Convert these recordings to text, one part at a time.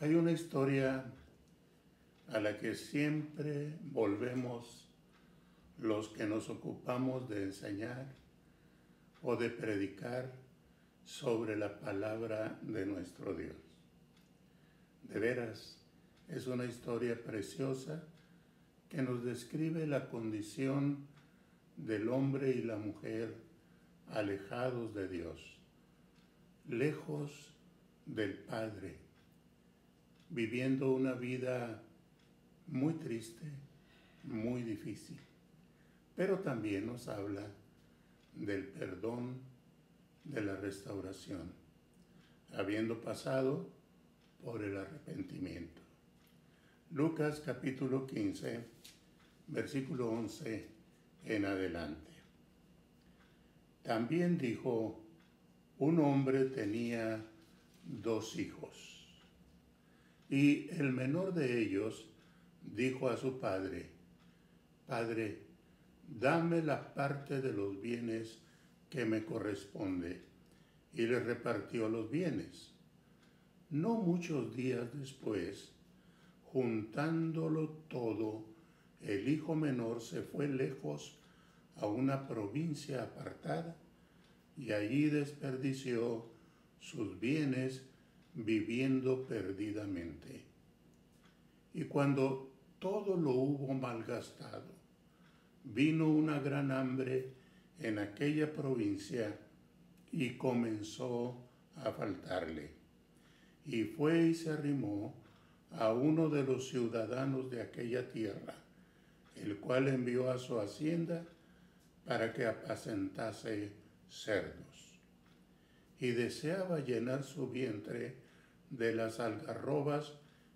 Hay una historia a la que siempre volvemos los que nos ocupamos de enseñar o de predicar sobre la palabra de nuestro Dios. De veras, es una historia preciosa que nos describe la condición del hombre y la mujer alejados de Dios, lejos del Padre, viviendo una vida muy triste, muy difícil. Pero también nos habla del perdón, de la restauración, habiendo pasado por el arrepentimiento. Lucas capítulo 15, versículo 11 en adelante. También dijo, un hombre tenía 2 hijos, y el menor de ellos dijo a su padre, Padre, dame la parte de los bienes que me corresponde, y le repartió los bienes. No muchos días después, juntándolo todo, el hijo menor se fue lejos a una provincia apartada y allí desperdició sus bienes viviendo perdidamente. Y cuando todo lo hubo malgastado, vino una gran hambre en aquella provincia y comenzó a faltarle. Y fue y se arrimó a uno de los ciudadanos de aquella tierra, el cual envió a su hacienda para que apacentase cerdos. Y deseaba llenar su vientre de las algarrobas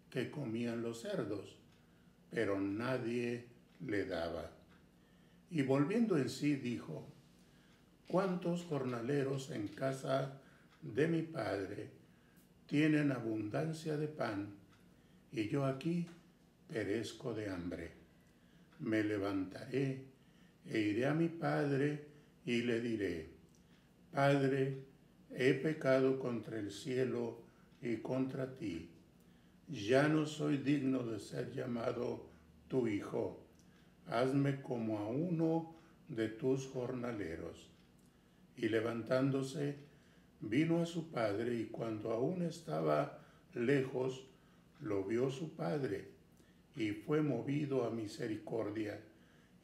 que comían los cerdos, pero nadie le daba. Y volviendo en sí dijo, ¿cuántos jornaleros en casa de mi padre tienen abundancia de pan, y yo aquí perezco de hambre? Me levantaré e iré a mi padre y le diré, Padre, he pecado contra el cielo y contra ti. Ya no soy digno de ser llamado tu hijo. Hazme como a uno de tus jornaleros. Y levantándose, vino a su padre, y cuando aún estaba lejos, lo vio su padre, y fue movido a misericordia,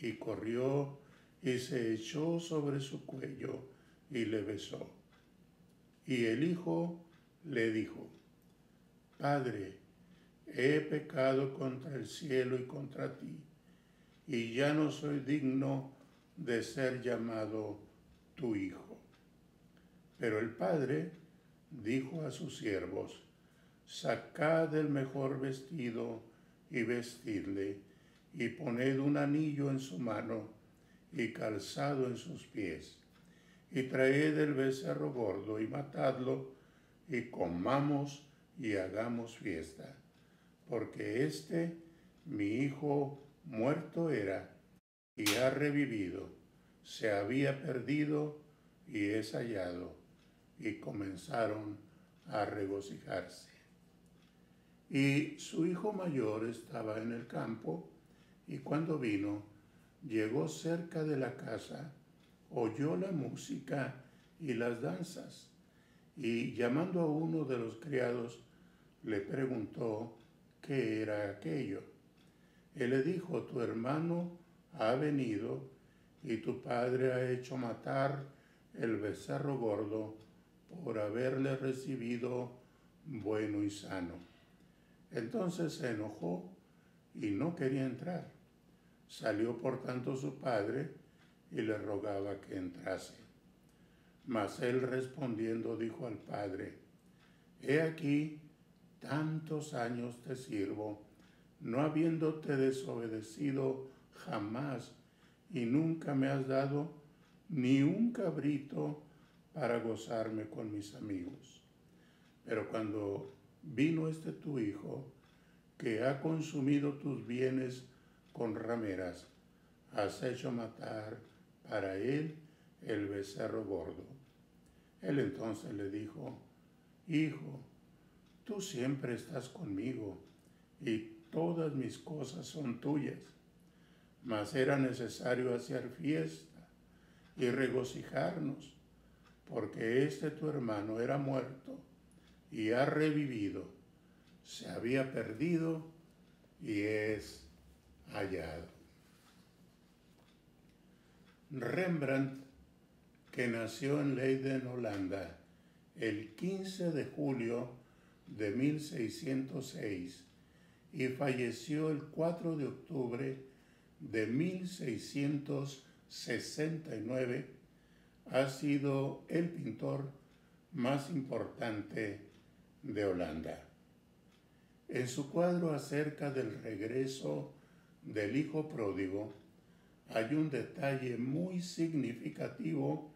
y corrió y se echó sobre su cuello y le besó. Y el hijo le dijo, Padre, he pecado contra el cielo y contra ti, y ya no soy digno de ser llamado tu hijo. Pero el padre dijo a sus siervos, sacad el mejor vestido y vestidle, y poned un anillo en su mano y calzado en sus pies, y traed el becerro gordo y matadlo, y comamos y hagamos fiesta, porque mi hijo, muerto era y ha revivido, se había perdido y es hallado. Y comenzaron a regocijarse. Y su hijo mayor estaba en el campo, y cuando vino, llegó cerca de la casa, oyó la música y las danzas, y llamando a uno de los criados, le preguntó qué era aquello. Él le dijo, tu hermano ha venido, y tu padre ha hecho matar el becerro gordo por haberle recibido bueno y sano. Entonces se enojó y no quería entrar. Salió por tanto su padre y le rogaba que entrase. Mas él respondiendo dijo al padre, he aquí, tantos años te sirvo, no habiéndote desobedecido jamás, y nunca me has dado ni un cabrito para gozarme con mis amigos. Pero cuando vino tu hijo, que ha consumido tus bienes con rameras, has hecho matar para él el becerro gordo. Él entonces le dijo, hijo, Tú siempre estás conmigo y todas mis cosas son tuyas. Mas era necesario hacer fiesta y regocijarnos, porque este tu hermano era muerto y ha revivido, se había perdido y es hallado. Rembrandt, que nació en Leiden, Holanda, el 15 de julio de 1606 y falleció el 4 de octubre de 1669, ha sido el pintor más importante de Holanda. En su cuadro acerca del regreso del hijo pródigo, hay un detalle muy significativo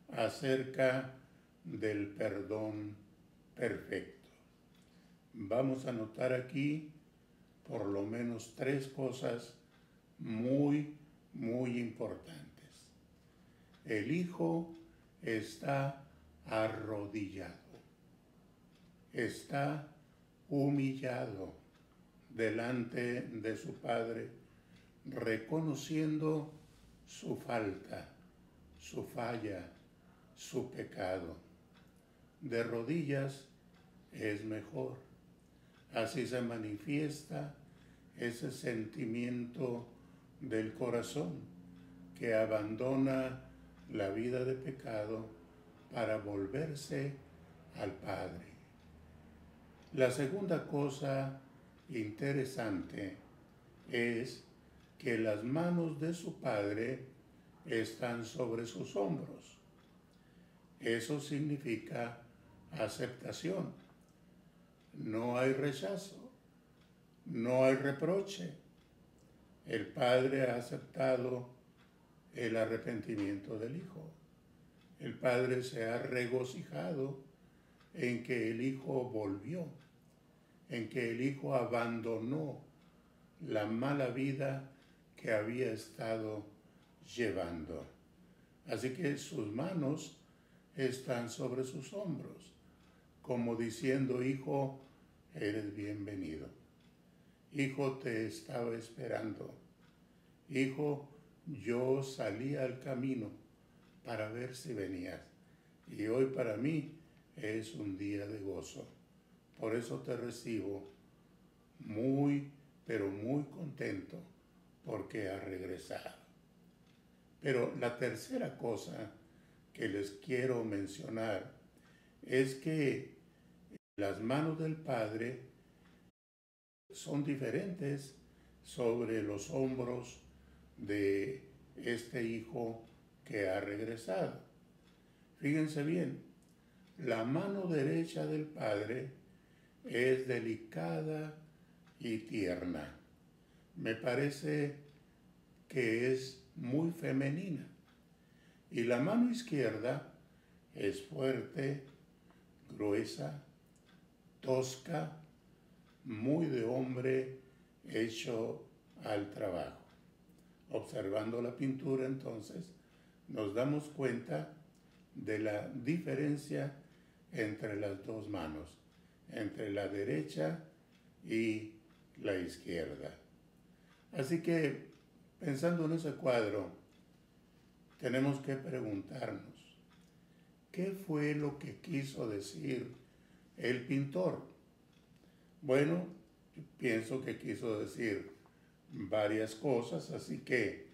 acerca del perdón perfecto. Vamos a notar aquí por lo menos 3 cosas muy importantes. El hijo está arrodillado, está humillado delante de su padre, reconociendo su falta, su falla, su pecado. De rodillas es mejor. Así se manifiesta ese sentimiento del corazón que abandona la vida de pecado para volverse al Padre. La segunda cosa interesante es que las manos de su Padre están sobre sus hombros. Eso significa aceptación. No hay rechazo, no hay reproche. El Padre ha aceptado el arrepentimiento del Hijo. El Padre se ha regocijado en que el Hijo volvió, en que el Hijo abandonó la mala vida que había estado llevando. Así que sus manos están sobre sus hombros, como diciendo: hijo, eres bienvenido. Hijo, te estaba esperando. Hijo, yo salí al camino para ver si venías. Y hoy para mí es un día de gozo. Por eso te recibo muy, pero muy contento, porque has regresado. Pero la tercera cosa que les quiero mencionar es que las manos del Padre son diferentes sobre los hombros de este hijo que ha regresado. Fíjense bien, la mano derecha del Padre es delicada y tierna. Me parece que es muy femenina. Y la mano izquierda es fuerte, gruesa, tosca, muy de hombre hecho al trabajo. Observando la pintura, entonces, nos damos cuenta de la diferencia entre las dos manos, entre la derecha y la izquierda. Así que, pensando en ese cuadro, tenemos que preguntarnos, ¿qué fue lo que quiso decir el pintor? Bueno, yo pienso que quiso decir varias cosas, así que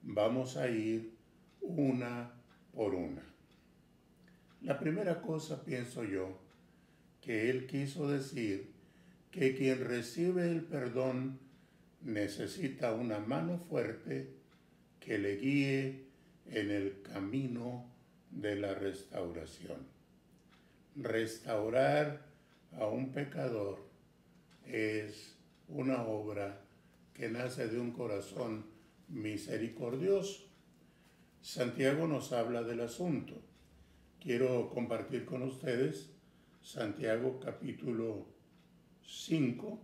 vamos a ir una por una. La primera cosa, pienso yo, que él quiso decir que quien recibe el perdón necesita una mano fuerte que le guíe en el camino de la restauración. Restaurar a un pecador es una obra que nace de un corazón misericordioso. Santiago nos habla del asunto. Quiero compartir con ustedes Santiago capítulo 5,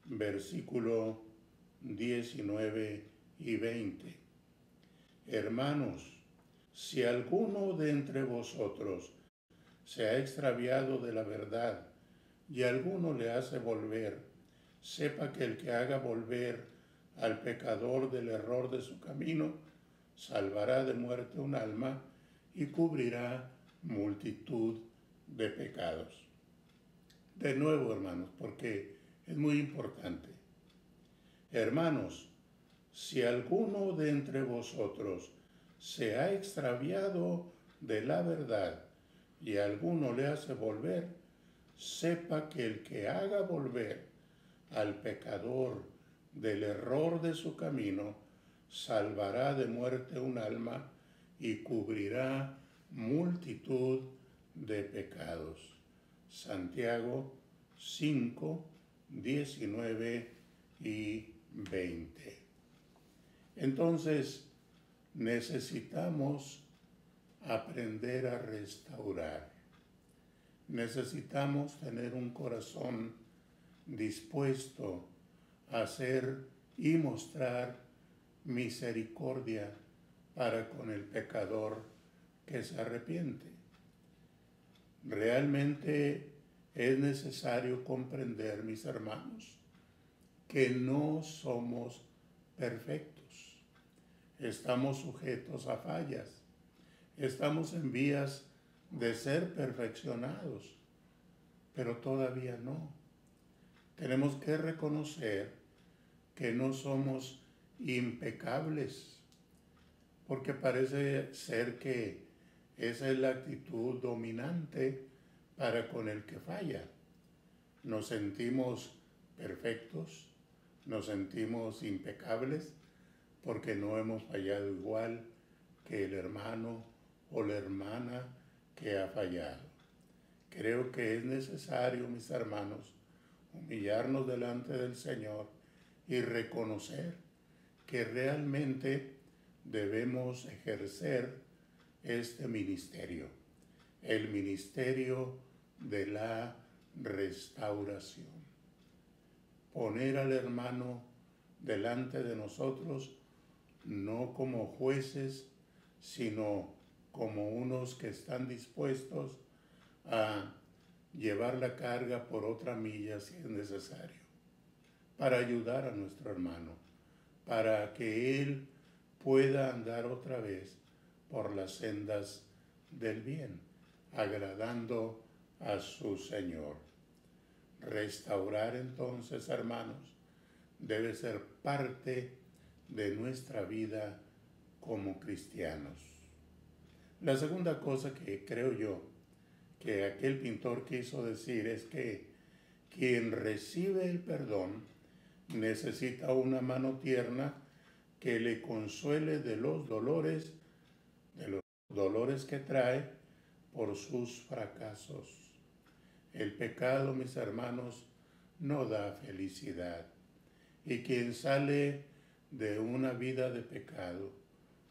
versículo 19 y 20. Hermanos, si alguno de entre vosotros se ha extraviado de la verdad y alguno le hace volver, sepa que el que haga volver al pecador del error de su camino, salvará de muerte un alma y cubrirá multitud de pecados. De nuevo, hermanos, porque es muy importante. Hermanos, si alguno de entre vosotros se ha extraviado de la verdad y alguno le hace volver, sepa que el que haga volver al pecador del error de su camino, salvará de muerte un alma y cubrirá multitud de pecados. Santiago 5, 19 y 20. Entonces, necesitamos aprender a restaurar. Necesitamos tener un corazón dispuesto a hacer y mostrar misericordia para con el pecador que se arrepiente. Realmente es necesario comprender, mis hermanos, que no somos perfectos. Estamos sujetos a fallas. Estamos en vías de ser perfeccionados, pero todavía no. Tenemos que reconocer que no somos impecables, porque parece ser que esa es la actitud dominante para con el que falla. Nos sentimos perfectos, nos sentimos impecables, porque no hemos fallado igual que el hermano o la hermana que ha fallado. Creo que es necesario, mis hermanos, humillarnos delante del Señor y reconocer que realmente debemos ejercer este ministerio, el ministerio de la restauración. Poner al hermano delante de nosotros no como jueces, sino como unos que están dispuestos a llevar la carga por otra milla si es necesario, para ayudar a nuestro hermano, para que él pueda andar otra vez por las sendas del bien, agradando a su Señor. Restaurar entonces, hermanos, debe ser parte de nuestra vida como cristianos. La segunda cosa que creo yo que aquel pintor quiso decir es que quien recibe el perdón necesita una mano tierna que le consuele de los dolores que trae por sus fracasos. El pecado, mis hermanos, no da felicidad. Y quien sale de una vida de pecado,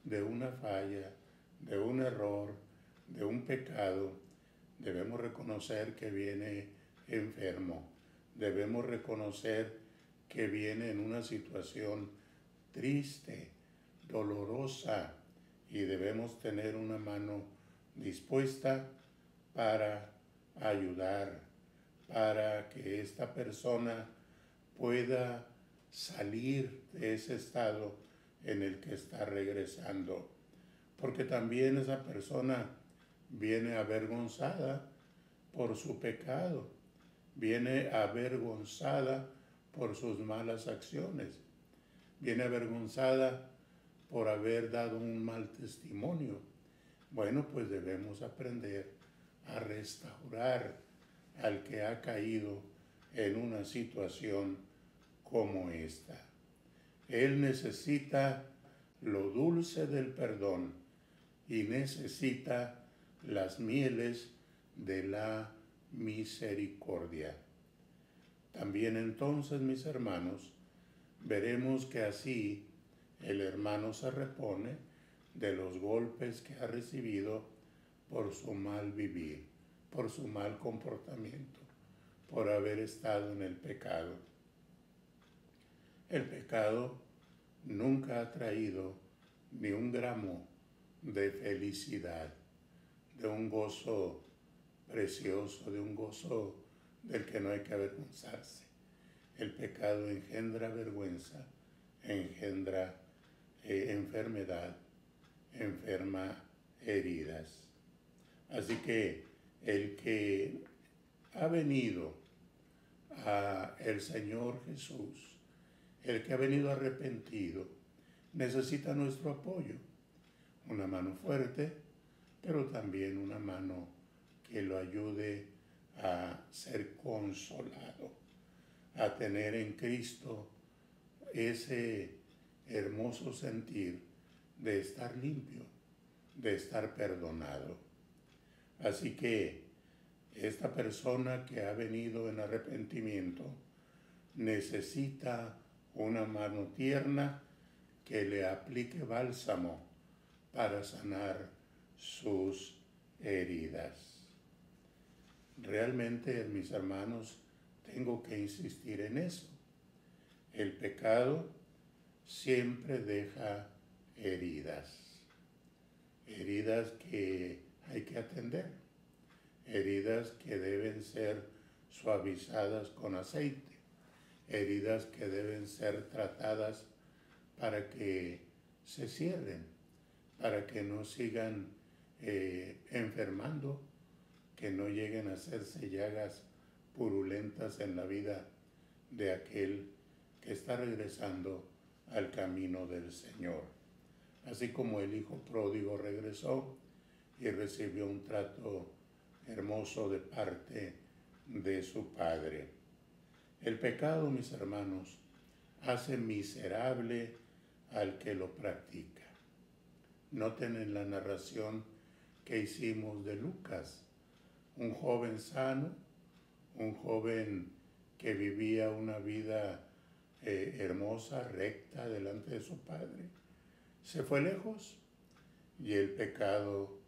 de una falla, de un error, de un pecado, debemos reconocer que viene enfermo. Debemos reconocer que viene en una situación triste, dolorosa, y debemos tener una mano dispuesta para ayudar, para que esta persona pueda salir de ese estado en el que está regresando. Porque también esa persona viene avergonzada por su pecado, viene avergonzada por sus malas acciones, viene avergonzada por haber dado un mal testimonio. Bueno, pues debemos aprender a restaurar al que ha caído en una situación como esta. Él necesita lo dulce del perdón y necesita las mieles de la misericordia. También entonces, mis hermanos, veremos que así el hermano se repone de los golpes que ha recibido por su mal vivir, por su mal comportamiento, por haber estado en el pecado. El pecado nunca ha traído ni un gramo de felicidad, de un gozo precioso, de un gozo del que no hay que avergonzarse. El pecado engendra vergüenza, engendra enfermedad, enferma heridas. Así que el que ha venido a el Señor Jesús, el que ha venido arrepentido, necesita nuestro apoyo. Una mano fuerte, pero también una mano que lo ayude a ser consolado, a tener en Cristo ese hermoso sentir de estar limpio, de estar perdonado. Así que esta persona que ha venido en arrepentimiento necesita una mano tierna que le aplique bálsamo para sanar sus heridas. Realmente, mis hermanos, tengo que insistir en eso. El pecado siempre deja heridas, heridas que hay que atender, heridas que deben ser suavizadas con aceite, heridas que deben ser tratadas para que se cierren, para que no sigan enfermando, que no lleguen a hacerse llagas purulentas en la vida de aquel que está regresando al camino del Señor. Así como el hijo pródigo regresó y recibió un trato hermoso de parte de su padre. El pecado, mis hermanos, hace miserable al que lo practica. Noten en la narración que hicimos de Lucas, un joven sano, un joven que vivía una vida hermosa, recta delante de su padre, se fue lejos y el pecado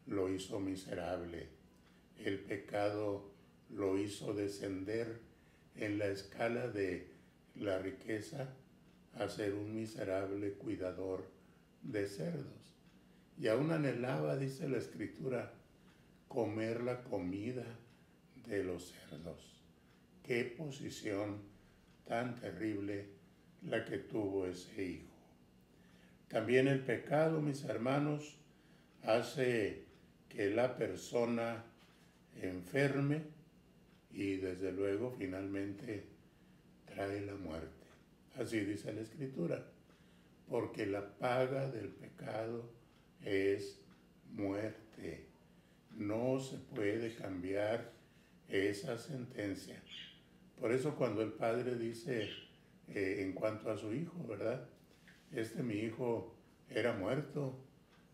lo hizo miserable. El pecado lo hizo descender en la escala de la riqueza a ser un miserable cuidador de cerdos. Y aún anhelaba, dice la Escritura, comer la comida de los cerdos. Qué posición tan terrible la que tuvo ese hijo. También el pecado, mis hermanos, hace que la persona enferme y desde luego finalmente trae la muerte. Así dice la Escritura, porque la paga del pecado es muerte. No se puede cambiar esa sentencia. Por eso cuando el padre dice en cuanto a su hijo, ¿verdad? Mi hijo era muerto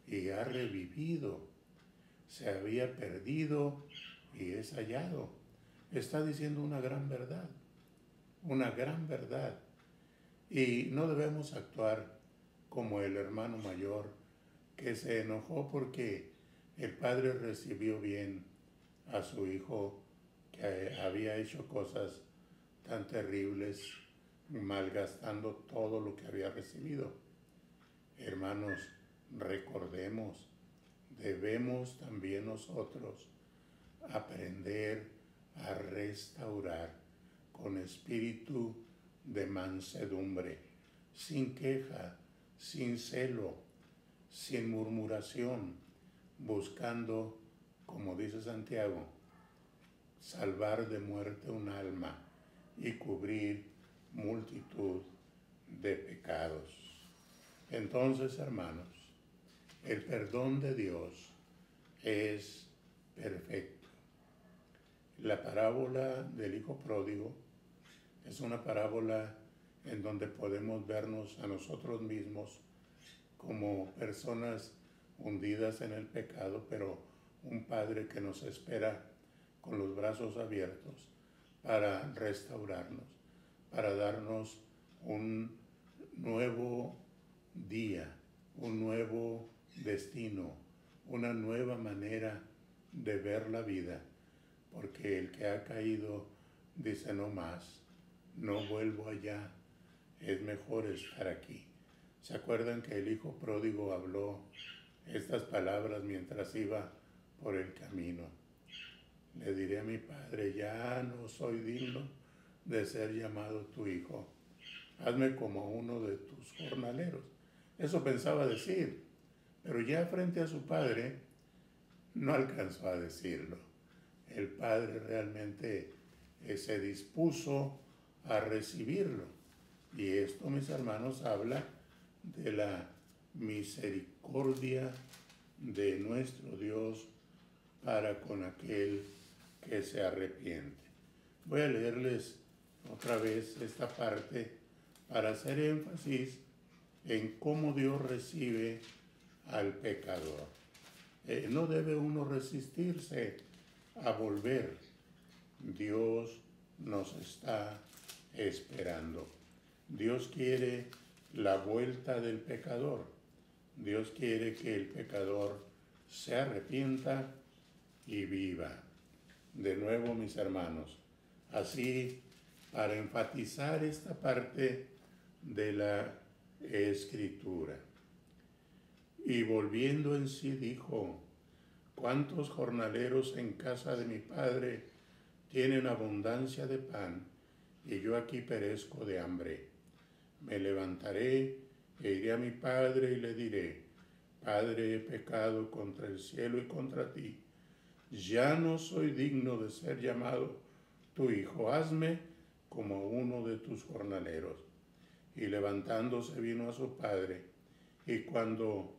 y ha revivido. Se había perdido y es hallado. Está diciendo una gran verdad. Una gran verdad. Y no debemos actuar como el hermano mayor que se enojó porque el padre recibió bien a su hijo que había hecho cosas tan terribles, malgastando todo lo que había recibido. Hermanos, recordemos, debemos también nosotros aprender a restaurar con espíritu de mansedumbre, sin queja, sin celo, sin murmuración, buscando, como dice Santiago, salvar de muerte un alma y cubrir multitud de pecados. Entonces, hermanos, el perdón de Dios es perfecto. La parábola del hijo pródigo es una parábola en donde podemos vernos a nosotros mismos como personas hundidas en el pecado, pero un Padre que nos espera con los brazos abiertos para restaurarnos, para darnos un nuevo día, un nuevo destino, una nueva manera de ver la vida, porque el que ha caído dice no más, no vuelvo allá, es mejor estar aquí. ¿Se acuerdan que el hijo pródigo habló estas palabras mientras iba por el camino? le diré a mi padre, ya no soy digno de ser llamado tu hijo. Hazme como uno de tus jornaleros. Eso pensaba decir, pero ya frente a su padre no alcanzó a decirlo. El padre realmente se dispuso a recibirlo. Y esto, mis hermanos, habla de la misericordia de nuestro Dios para con aquel que se arrepiente. Voy a leerles otra vez esta parte para hacer énfasis en cómo Dios recibe al pecador. No debe uno resistirse a volver. Dios nos está esperando. Dios quiere la vuelta del pecador. Dios quiere que el pecador se arrepienta y viva. De nuevo, mis hermanos, así para enfatizar esta parte de la Escritura. Y volviendo en sí dijo, ¿cuántos jornaleros en casa de mi padre tienen abundancia de pan y yo aquí perezco de hambre? Me levantaré e iré a mi padre y le diré, Padre, he pecado contra el cielo y contra ti. Ya no soy digno de ser llamado tu hijo. Hazme como uno de tus jornaleros. Y levantándose vino a su padre. Y cuando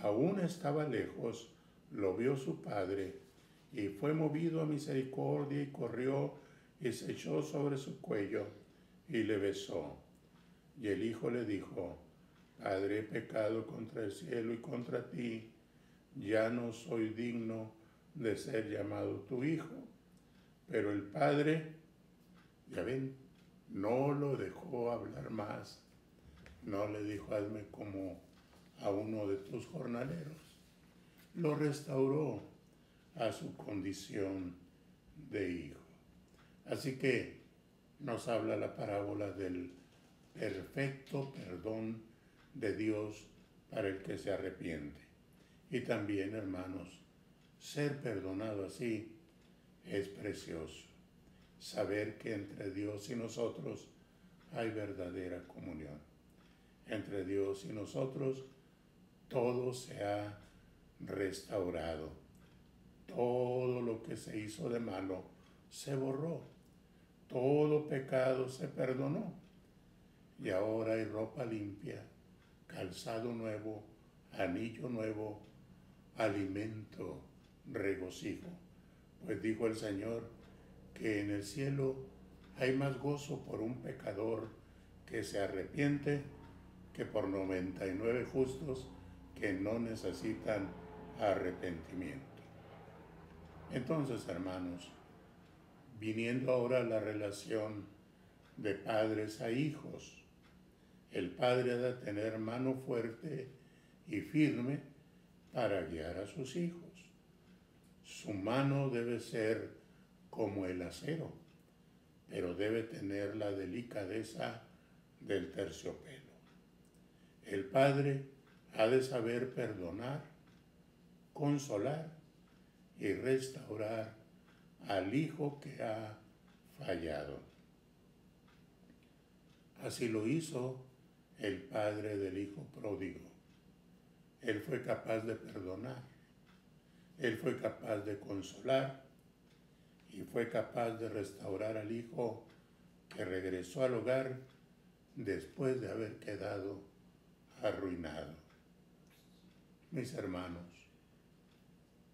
aún estaba lejos, lo vio su padre. Y fue movido a misericordia y corrió y se echó sobre su cuello y le besó. Y el hijo le dijo, Padre, he pecado contra el cielo y contra ti, ya no soy digno de ser llamado tu hijo. Pero el padre, ya ven, no lo dejó hablar más. No le dijo, hazme como a uno de tus jornaleros. Lo restauró a su condición de hijo. Así que nos habla la parábola del perfecto perdón de Dios para el que se arrepiente. Y también, hermanos, ser perdonado así es precioso. Saber que entre Dios y nosotros hay verdadera comunión. Entre Dios y nosotros todo se ha restaurado. Todo lo que se hizo de malo se borró. Todo pecado se perdonó. Y ahora hay ropa limpia, calzado nuevo, anillo nuevo, alimento, regocijo. Pues dijo el Señor que en el cielo hay más gozo por un pecador que se arrepiente que por 99 justos que no necesitan arrepentimiento. Entonces, hermanos, viniendo ahora a la relación de padres a hijos, el padre ha de tener mano fuerte y firme para guiar a sus hijos. Su mano debe ser como el acero, pero debe tener la delicadeza del terciopelo. El padre ha de saber perdonar, consolar y restaurar al hijo que ha fallado. Así lo hizo el padre del hijo pródigo. Él fue capaz de perdonar, él fue capaz de consolar y fue capaz de restaurar al hijo que regresó al hogar después de haber quedado arruinado. Mis hermanos,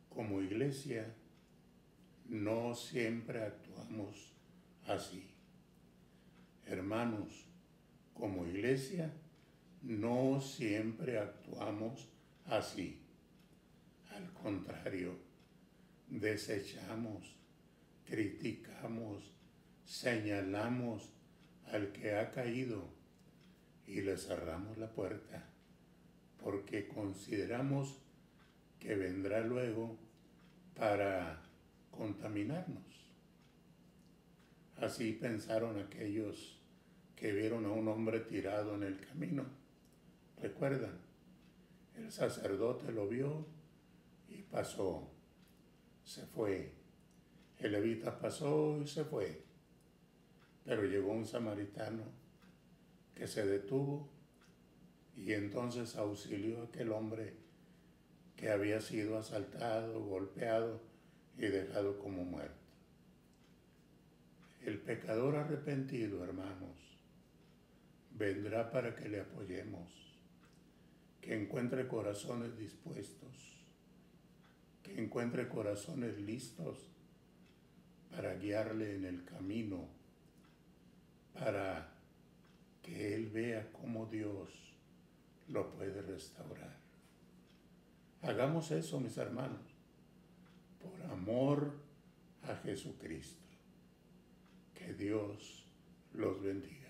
como iglesia no siempre actuamos así. Hermanos, como iglesia no siempre actuamos así. Al contrario, desechamos, criticamos, señalamos al que ha caído y le cerramos la puerta porque consideramos que vendrá luego para contaminarnos. Así pensaron aquellos que vieron a un hombre tirado en el camino. ¿Recuerdan? El sacerdote lo vio y pasó, se fue. El levita pasó y se fue, pero llegó un samaritano que se detuvo y entonces auxilió a aquel hombre que había sido asaltado, golpeado y dejado como muerto. El pecador arrepentido, hermanos, vendrá para que le apoyemos, que encuentre corazones dispuestos, que encuentre corazones listos para guiarle en el camino, para que él vea cómo Dios lo puede restaurar. Hagamos eso, mis hermanos, por amor a Jesucristo. Que Dios los bendiga.